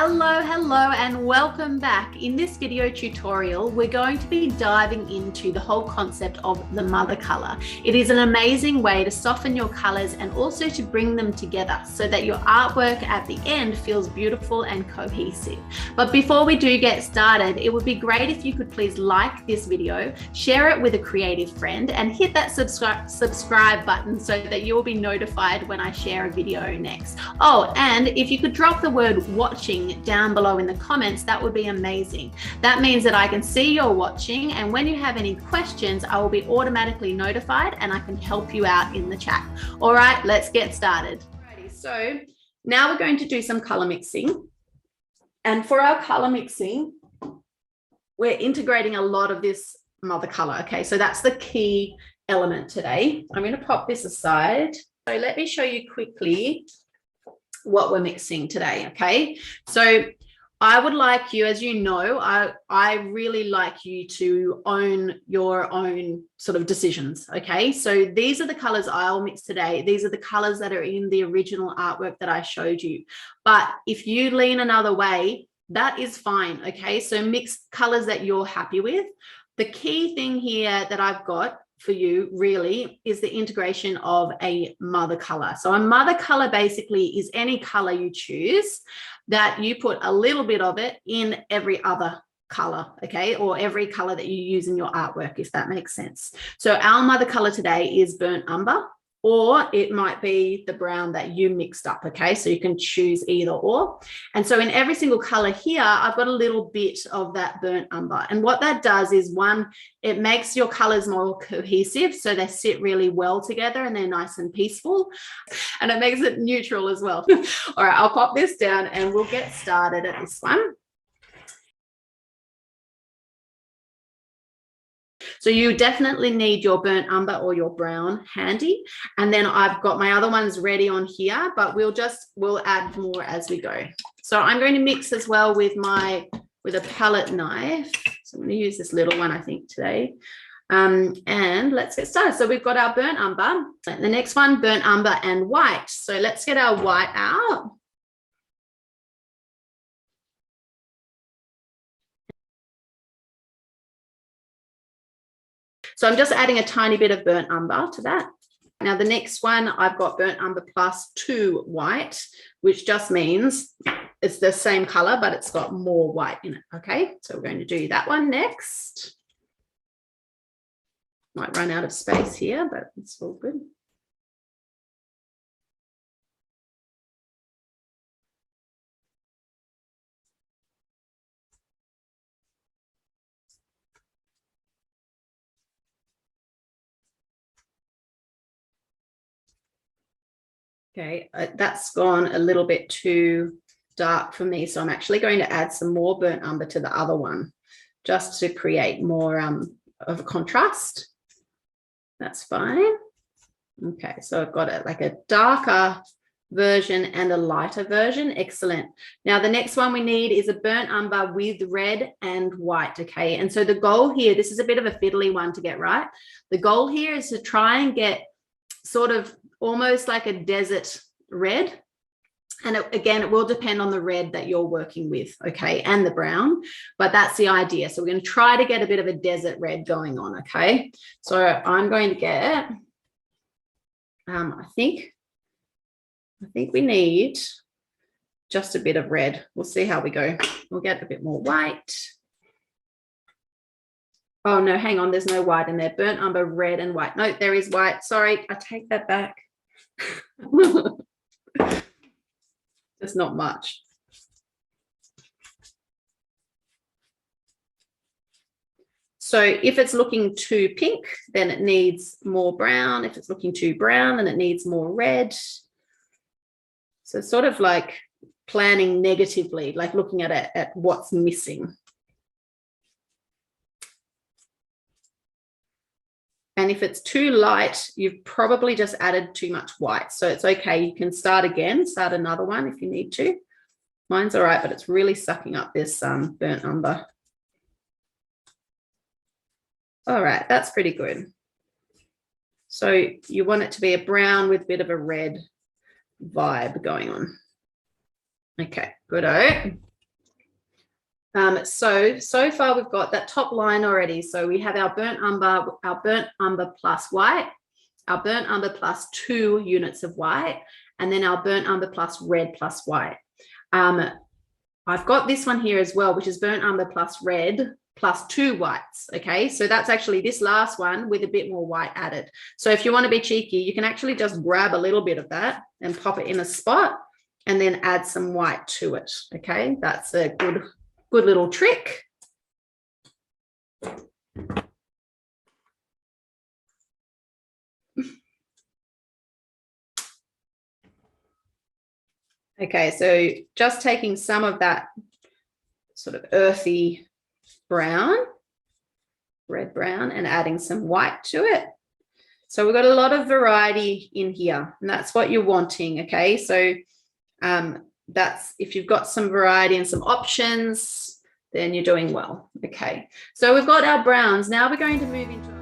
Hello, and welcome back. In this video tutorial, we're going to be diving into the whole concept of the mother color. It is an amazing way to soften your colors and also to bring them together so that your artwork at the end feels beautiful and cohesive. But before we do get started, it would be great if you could please like this video, share it with a creative friend, and hit that subscribe button so that you will be notified when I share a video next. Oh, and if you could drop the word watching down below in the comments, that would be amazing. That means that I can see you're watching, and when you have any questions, I will be automatically notified and I can help you out in the chat. All right, let's get started. Alrighty, so now we're going to do some color mixing. And for our color mixing, we're integrating a lot of this mother color. Okay, so that's the key element today. I'm going to pop this aside. So let me show you quickly what we're mixing today. Okay, so I would like you, as you know, I really like you to own your own sort of decisions. Okay, so these are the colors I'll mix today. These are the colors that are in the original artwork that I showed you, but if you lean another way, that is fine. Okay, so mix colors that you're happy with. The key thing here that I've got for you really is the integration of a mother color. So a mother color basically is any color you choose that you put a little bit of it in every other color, okay, or every color that you use in your artwork, if that makes sense. So our mother color today is burnt umber, or it might be the brown that you mixed up. Okay, so you can choose either or. And so in every single color here, I've got a little bit of that burnt umber. And what that does is, one, it makes your colors more cohesive, so they sit really well together and they're nice and peaceful. And it makes it neutral as well. All right, I'll pop this down and we'll get started at this one. So you definitely need your burnt umber or your brown handy. And then I've got my other ones ready on here, but we'll add more as we go. So I'm going to mix as well with a palette knife. So I'm going to use this little one, I think, today. And let's get started. So we've got our burnt umber. The next one, burnt umber and white. So let's get our white out. So I'm just adding a tiny bit of burnt umber to that. Now the next one, I've got burnt umber plus 2 white, which just means it's the same color, but it's got more white in it. Okay, so we're going to do that one next. Might run out of space here, but it's all good. Okay, that's gone a little bit too dark for me, so I'm actually going to add some more burnt umber to the other one just to create more of a contrast. That's fine. Okay, so I've got like a darker version and a lighter version. Excellent. Now the next one we need is a burnt umber with red and white. Okay, and so the goal here, this is a bit of a fiddly one to get right. The goal here is to try and get sort of almost like a desert red. And again, it will depend on the red that you're working with, okay, and the brown, but that's the idea. So we're going to try to get a bit of a desert red going on, okay? So I'm going to get, I think we need just a bit of red. We'll see how we go. We'll get a bit more white. Oh no, hang on, there's no white in there. Burnt umber, red and white. No, there is white. Sorry, I take that back. There's not much. So if it's looking too pink, then it needs more brown. If it's looking too brown, then it needs more red. So sort of like planning negatively, like looking at it at what's missing. And if it's too light, you've probably just added too much white. So it's okay. You can start again, start another one if you need to. Mine's all right, but it's really sucking up this burnt umber. All right, that's pretty good. So you want it to be a brown with a bit of a red vibe going on. Okay, good. So far we've got that top line already. So we have our burnt umber plus white, our burnt umber plus 2 units of white, and then our burnt umber plus red plus white. I've got this one here as well, which is burnt umber plus red plus 2 whites. Okay, so that's actually this last one with a bit more white added. So if you want to be cheeky, you can actually just grab a little bit of that and pop it in a spot and then add some white to it. Okay, that's a good little trick. Okay, so just taking some of that sort of earthy brown, red brown, and adding some white to it. So we've got a lot of variety in here, and that's what you're wanting. Okay, so that's, if you've got some variety and some options, then you're doing well. Okay, so we've got our browns. Now we're going to move into